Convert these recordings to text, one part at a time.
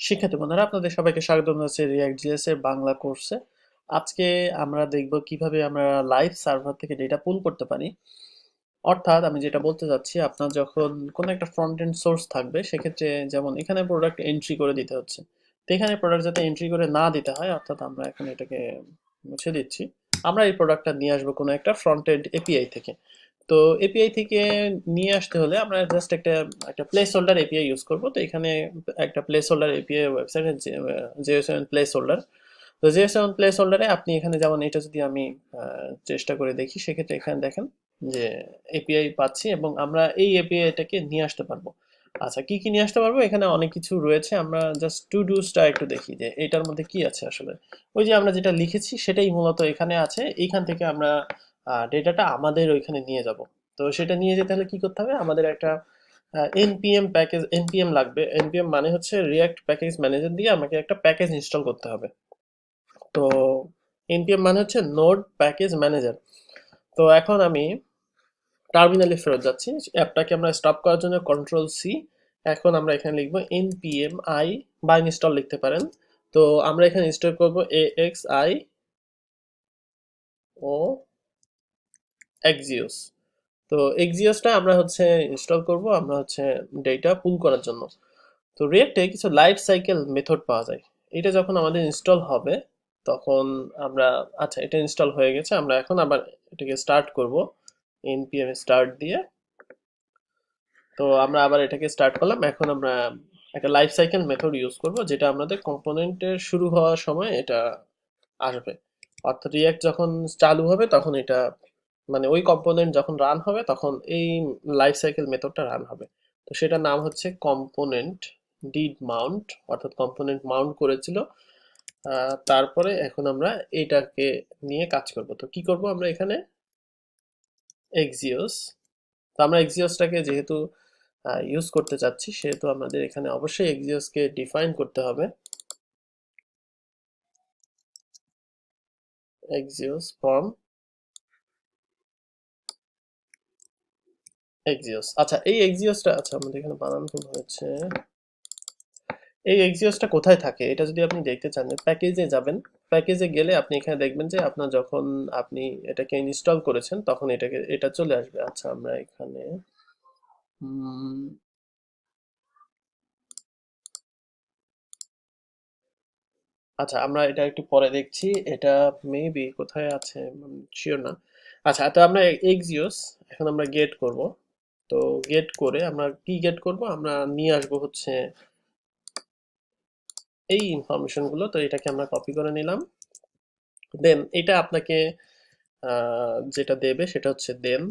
শিক্ষার্থী বন্ধুরা, আপনাদের সবাইকে স্বাগত জানাচ্ছি রিয়াক্ট জিএস এর বাংলা কোর্সে। আজকে আমরা দেখব কিভাবে আমরা লাইভ সার্ভার থেকে ডেটা পুল করতে পারি। অর্থাৎ আমি যেটা বলতে চাচ্ছি, আপনার যখন কোনো একটা ফ্রন্ট এন্ড সোর্স থাকবে, সেক্ষেত্রে যেমন এখানে প্রোডাক্ট এন্ট্রি করে দিতে হচ্ছে, তো এখানে প্রোডাক্ট যাতে এন্ট্রি করে না দিতে হয়, অর্থাৎ আমরা এখন এটাকে মুছে দিচ্ছি। আমরা এই প্রোডাক্টটা নিয়ে আসবো কোনো একটা ফ্রন্ট এন্ড এপিআই থেকে। তো এপিআই থেকে নিয়ে আসতে হলে আমরা জাস্ট একটা একটা প্লেস হোল্ডার এপিআই ইউজ করব। তো এখানে একটা প্লেস হোল্ডার এপিআই ওয়েবসাইটে JS প্লেস হোল্ডার। তো JS প্লেস হোল্ডারে আপনি এখানে যেমন এটা যদি আমি চেষ্টা করে দেখি, সেক্ষেত্রে এখানে দেখেন যে এপিআই পাচ্ছি এবং আমরা এই এপিআইটাকে নিয়ে আসতে পারবো। আচ্ছা, কি কি নিয়ে আসতে পারবো? এখানে অনেক কিছু রয়েছে, আমরা জাস্ট টু ডুসটা একটু দেখি যে এটার মধ্যে কি আছে আসলে। ওই যে আমরা যেটা লিখেছি সেটাই মূলত এখানে আছে। এইখান থেকে আমরা ডেটাটা আমাদের ওইখানে নিয়ে যাব। তো সেটা নিয়ে যেতে হলে কি করতে হবে? আমাদের একটা npm প্যাকেজ, npm লাগবে। npm মানে হচ্ছে রিয়াক্ট প্যাকেজ ম্যানেজার দিয়ে আমাকে একটা প্যাকেজ ইনস্টল করতে হবে। তো npm মানে হচ্ছে নোড প্যাকেজ ম্যানেজার। তো এখন আমি টার্মিনালে ফেরত যাচ্ছি। অ্যাপটাকে আমরা স্টপ করার জন্য কন্ট্রোল সি। এখন আমরা এখানে লিখবো npm i বা ইনস্টল লিখতে পারেন। তো আমরা এখানে ইনস্টল করবো axi ও axios। তো এক্সিওসটা আমরা হচ্ছে ইনস্টল করব, আমরা হচ্ছে ডেটা পুল করার জন্য। তো রিয়েক্টে কিছু লাইফ সাইকেল মেথড পাওয়া যায়। এটা যখন আমাদের ইনস্টল হবে তখন আমরা, আচ্ছা এটা ইনস্টল হয়ে গেছে, আমরা এখন আবার এটাকে স্টার্ট করব npm স্টার্ট দিয়ে। তো আমরা আবার এটাকে স্টার্ট করলাম। এখন আমরা একটা লাইফ সাইকেল মেথড ইউজ করব, যেটা আমাদের কম্পোনেন্টের শুরু হওয়ার সময় এটা আসবে। অর্থাৎ রিয়াক্ট যখন চালু হবে তখন এটা, মানে ওই কম্পোনেন্ট যখন রান হবে তখন এই লাইফ সাইকেল মেথডটা রান হবে। তো সেটার নাম হচ্ছে কম্পোনেন্ট ডিড মাউন্ট, অর্থাৎ কম্পোনেন্ট মাউন্ট করেছিল। তারপরে এখন আমরা এটাকে নিয়ে কাজ করব। তো কি করব আমরা এখানে? এক্সিওস। তো আমরা এক্সিওসটাকে যেহেতু ইউজ করতে চাচ্ছি, সেহেতু আমাদের এখানে অবশ্যই এক্সিওসকে ডিফাইন করতে হবে। Axios form Axios. আচ্ছা, এই এক্সিওসটা, আচ্ছা আমাদের এখানে বানান ভুল হয়েছে। এই এক্সিওসটা কোথায় থাকে এটা যদি আপনি দেখতে চান, প্যাকেজে যাবেন। প্যাকেজে গেলে আপনি এখানে দেখবেন যে আপনার যখন আপনি এটাকে ইনস্টল করেছেন তখন এটা চলে আসবে। আচ্ছা আমরা এখানে উম, আচ্ছা আমরা এটা একটু পরে দেখছি। এটা মেবি কোথায় আছে শিওর না। আচ্ছা, তো আমরা এক্সিওস এখন আমরা গেট করব। তো গেট করে আমরা কি গেট করব? আমরা নিয়ে আসবো হচ্ছে এই ইনফরমেশন গুলো। তো এটাকে আমরা কপি করে নিলাম। দেন এটা আপনাকে যেটা দেবে সেটা হচ্ছে দেন,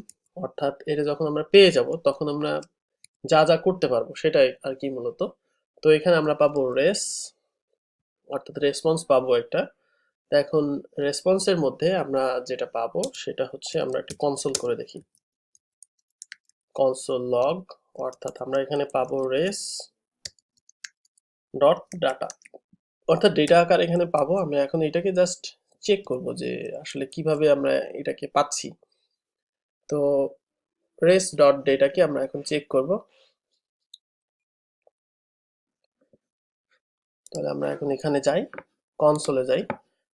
অর্থাৎ এটা যখন আমরা পেয়ে যাব তখন আমরা যা যা করতে পারবো সেটাই আর কি মূলত। তো এখানে আমরা পাবো রেস, অর্থাৎ রেসপন্স পাবো একটা। তো এখন রেসপন্সের মধ্যে আমরা যেটা পাবো সেটা হচ্ছে, আমরা একটু কনসোল করে দেখি। কনসোল লগ, অর্থাৎ আমরা এখানে পাবো রেস ডট ডাটা, অর্থাৎ ডেটা আকার এখানে পাবো। আমরা এখন এটাকে জাস্ট চেক করব যে আসলে কিভাবে আমরা এটাকে পাচ্ছি। তো রেস ডট ডেটাকে আমরা এখন চেক করব। তাহলে আমরা এখন এখানে যাই, কনসোলে যাই।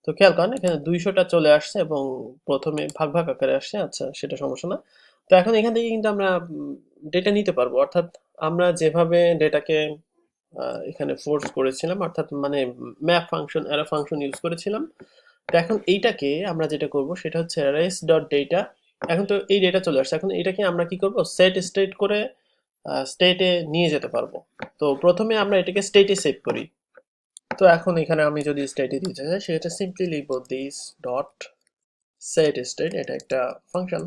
তো খেয়াল করেন এখানে 200টা চলে আসছে এবং প্রথমে ভাগ ভাগ আকারে আসছে। আচ্ছা সেটা সমস্যা না। তো এখন এখান থেকে কিন্তু আমরা ডেটা নিতে পারবো, অর্থাৎ আমরা যেভাবে ডেটাকে এখানে ফোর্স করেছিলাম, অর্থাৎ মানে map function, arrow function use করেছিলাম। তো এখন এইটাকে আমরা যেটা করব সেটা হচ্ছে রেস ডট ডেটা। এখন তো এই ডেটা চলে আসছে, এখন এটাকে আমরা কি করব? সেট স্টেট করে স্টেটে নিয়ে যেতে পারবো। তো প্রথমে আমরা এটাকে স্টেটে সেভ করি। তো এখন এখানে আমি যদি স্টেটে দিতে চাই, সেটা সিম্পলি লিখবো দিস ডট সেট স্টেট। এটা একটা ফাংশন।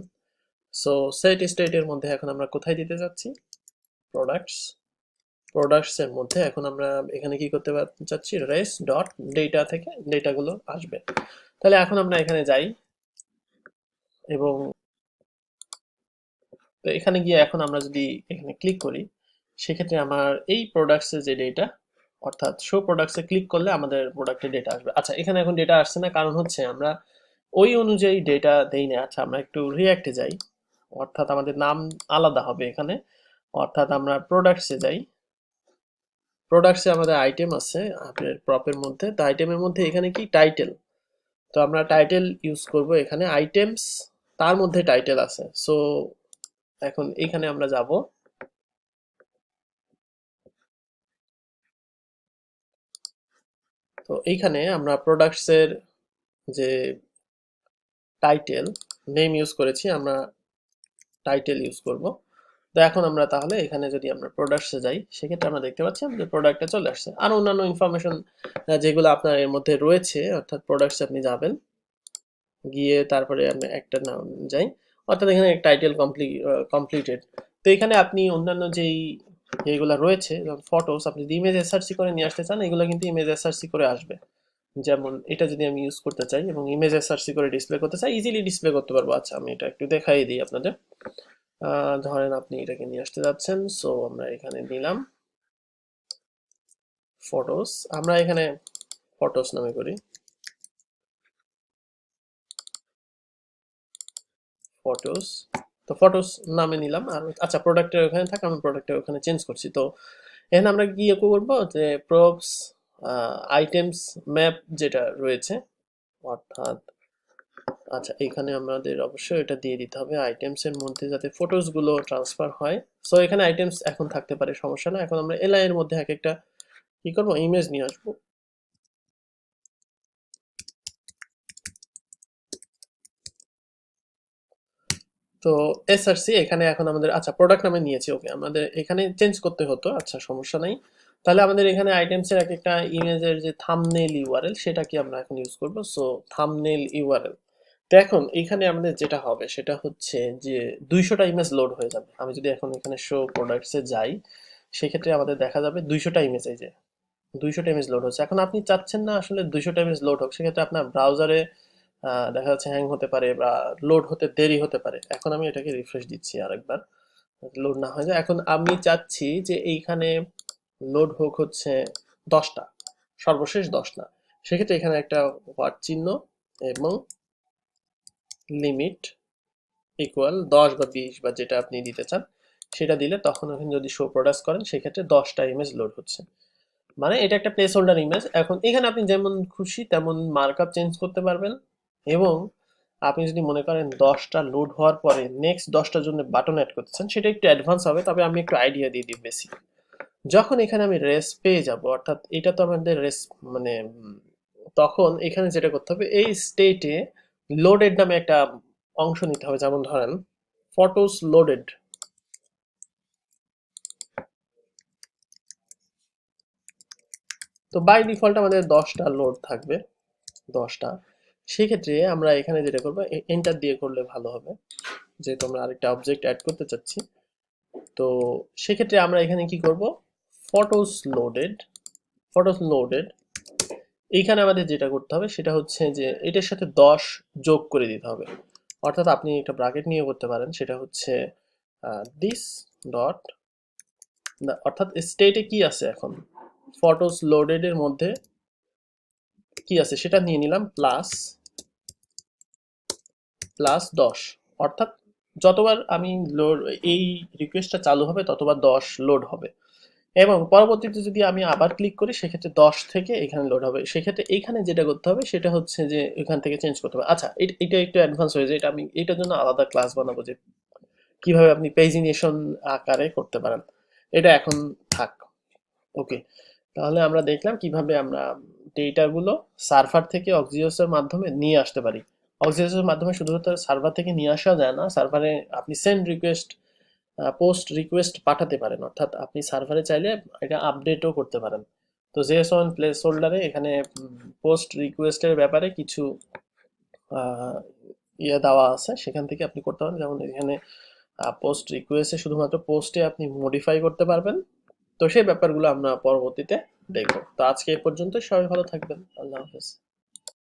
সো সেট স্টেটের মধ্যে এখন আমরা কোথায় দিতে যাচ্ছি? প্রোডাক্টস। প্রোডাক্টস এর মধ্যে এখন আমরা এখানে কি করতে চাচ্ছি? রেস ডট ডেটা থেকে ডেটাগুলো আসবে। তাহলে এখন আমরা এখানে যাই এবং তো এখানে গিয়ে এখন আমরা যদি এখানে ক্লিক করি, সেক্ষেত্রে আমার এই প্রোডাক্টসের যে ডেটা, অর্থাৎ শো প্রোডাক্টসে ক্লিক করলে আমাদের প্রোডাক্টের ডেটা আসবে। আচ্ছা এখানে এখন ডেটা আসছে না, কারণ হচ্ছে আমরা ওই অনুযায়ী ডেটা দেই না। আচ্ছা আমরা একটু রিঅ্যাক্টে যাই, অর্থাৎ আমাদের নাম আলাদা হবে এখানে। অর্থাৎ আমরা প্রোডাক্টসে যাই। প্রোডাক্টসে আমাদের আইটেম আছে আপনার প্রপের মধ্যে, তো আইটেমের মধ্যে এখানে কি টাইটেল, তো আমরা টাইটেল ইউজ করব এখানে আইটেমস, তার মধ্যে টাইটেল আছে। সো এখন এখানে আমরা যাব, তো এইখানে আমরা প্রোডাক্টসের যে টাইটেল নেম ইউজ করেছি, আমরা টাইটেল ইউজ করব। তো এখন আমরা তাহলে এখানে যদি আমরা প্রোডাক্টসে যাই, সেক্ষেত্রে আমরা দেখতে পাচ্ছি আমাদের প্রোডাক্টটা চলে আসছে। আর অন্যান্য ইনফরমেশন যেগুলো আপনার এর মধ্যে রয়েছে, অর্থাৎ প্রোডাক্টস আপনি যাবেন, গিয়ে তারপরে আপনি একটা নাম যাই, অর্থাৎ এখানে টাইটেল কমপ্লিটেড। তো এখানে আপনি অন্যান্য যেই যেগুলো রয়েছে, যেমন ফটোস, আপনি যদি ইমেজ এসআরসি করে নিয়ে আসতে চান, এগুলো কিন্তু ইমেজ এসআরসি করে আসবে। যেমন এটা যদি আমি ইউজ করতে চাই এবং ইমেজ এসআরসি করে ডিসপ্লে করতে চাই, ইজিলি ডিসপ্লে করতে পারবো। আচ্ছা, আমি এটা একটু দেখাই দিই আপনাদের। ধরেন আপনি এটাকে নিয়ে আসতে যাচ্ছেন, সো আমরা এখানে দিলাম ফটোস, আমরা এখানে ফটোস নামে করি, ফটোস। তো ফটোস নামে নিলাম। আর আচ্ছা, প্রোডাক্টের ওখানে থাকে, আমি প্রোডাক্টের ওখানে চেঞ্জ করছি। তো এখানে আমরা গিয়ে করবো যে প্রপস আইটেমস ম্যাপ যেটা রয়েছে, অর্থাৎ আচ্ছা, এখানে আমাদের অবশ্যই এটা দিয়ে দিতে হবে আইটেমস এর মধ্যে যাতে ফটোস গুলো ট্রান্সফার হয়। সো এখানে আইটেমস এখন থাকতে পারে, সমস্যা না। এখন আমরা এলআই এর মধ্যে এক একটা কি করবো, ইমেজ নিয়ে আসবো। তো এসআরসি এখানে এখন আমাদের, আচ্ছা প্রোডাক্ট নামে নিয়েছি, ওকে, আমাদের এখানে চেঞ্জ করতে হতো, আচ্ছা সমস্যা নাই। তাহলে আমাদের এখানে আইটেমস এর এক একটা ইমেজের যে থাম্বনেল ইউআরএল, সেটা কি আমরা এখন ইউজ করব। সো থাম্বনেল ইউআরএল, তো এখন এখানে আমাদের যেটা হবে সেটা হচ্ছে যে 200টা ইমেজ লোড হয়ে যাবে। আমি যদি এখন এখানে শো প্রোডাক্টসে যাই, সেক্ষেত্রে আমাদের দেখা যাবে 200টা ইমেজ, এই যে 200টা ইমেজ লোড হচ্ছে। এখন আপনি চাচ্ছেন না আসলে 200টা ইমেজ লোড হোক, সেক্ষেত্রে আপনার ব্রাউজারে দেখা যাচ্ছে হ্যাং হতে পারে বা লোড হতে দেরি হতে পারে। এখন আমি এটাকে রিফ্রেশ দিচ্ছি আরেকবার, লোড না হয়ে যায়। এখন আমি চাচ্ছি যে এইখানে লোড হোক হচ্ছে 10টা, সর্বশেষ 10টা। সেক্ষেত্রে এখানে একটা হোয়াট চিহ্ন এবং লিমিট ইকুয়াল 10 বা 20 বা যেটা আপনি দিতে চান সেটা দিলে, তখন আপনি যদি শো প্রোডাক্টস করেন সেক্ষেত্রে 10টা ইমেজ লোড হচ্ছে। মানে এটা একটা প্লেস হোল্ডার ইমেজ। এখন এখানে আপনি যেমন খুশি তেমন মার্কআপ চেঞ্জ করতে পারবেন, এবং আপনি যদি মনে করেন 10টা লোড হওয়ার পরে নেক্সট 10টার জন্য বাটন অ্যাড করতে চান, সেটা একটু অ্যাডভান্স হবে। তবে আমি একটু আইডিয়া দিয়ে দিই বেসিক। যখন এখানে আমি রেস পেয়ে যাব, অর্থাৎ এটা তো আমাদের রেস, মানে তখন এখানে যেটা করতে হবে, এই স্টেটে লোডেড নামে একটা অংশ নিতে হবে। যেমন ধরেন ফটোস লোডেড, তো বাই ডিফল্ট আমাদের 10টা লোড থাকবে, 10টা। সেক্ষেত্রে আমরা এখানে যেটা করবো, এন্টার দিয়ে করলে ভালো হবে, যেহেতু আমরা আরেকটা অবজেক্ট অ্যাড করতে চাচ্ছি। তো সেক্ষেত্রে আমরা এখানে কি করব, ফটোস লোডেড, ফটোস লোডেড, এইখানে আমাদের যেটা করতে হবে সেটা হচ্ছে যে এটার সাথে 10 যোগ করে দিতে হবে। অর্থাৎ আপনি একটা ব্র্যাকেট নিয়ে করতে পারেন, সেটা হচ্ছে দিস ডট, অর্থাৎ স্টেটে কি আছে এখন, ফটোস লোডেড এর মধ্যে কি আছে সেটা নিয়ে নিলাম, প্লাস প্লাস 10, অর্থাৎ যতবার আমি লোড, এই রিকোয়েস্টটা চালু হবে ততবার 10 লোড হবে। এবং পরবর্তীতে যদি আমি আবার ক্লিক করি, সেক্ষেত্রে 10 থেকে এখানে লোড হবে। সেক্ষেত্রে এখানে যেটা করতে হবে সেটা হচ্ছে যে এখান থেকে চেঞ্জ করতে হবে। আচ্ছা, এটা একটু অ্যাডভান্স হয়ে যায়, এটা আমি এটার জন্য আলাদা ক্লাস বানাবো, যে কিভাবে আপনি পেজিনেশন আকারে করতে পারেন। এটা এখন থাক, ওকে। তাহলে আমরা দেখলাম কিভাবে আমরা ডেটাগুলো সার্ভার থেকে অক্সিওসের মাধ্যমে নিয়ে আসতে পারি। অক্সিওসের মাধ্যমে শুধুমাত্র সার্ভার থেকে নিয়ে আসা যায় না, সার্ভারে আপনি সেন্ড রিকোয়েস্ট, পোস্ট রিকোয়েস্ট পাঠাতে পারেন, অর্থাৎ আপনি সার্ভারে চাইলে এটা আপডেটও করতে পারেন। তো জেএস1 প্লেস হোল্ডারে এখানে পোস্ট রিকোয়েস্টের ব্যাপারে কিছু আহ, ইয়ে দেওয়া আছে, সেখান থেকে আপনি করতে পারেন। যেমন এখানে পোস্ট রিকোয়েস্টে শুধুমাত্র পোস্টে আপনি মডিফাই করতে পারবেন। তো সেই ব্যাপারগুলো আমরা পরবর্তীতে দেখব। তো আজকে এই পর্যন্ত, সবাই ভালো থাকবেন, আল্লাহ হাফেজ।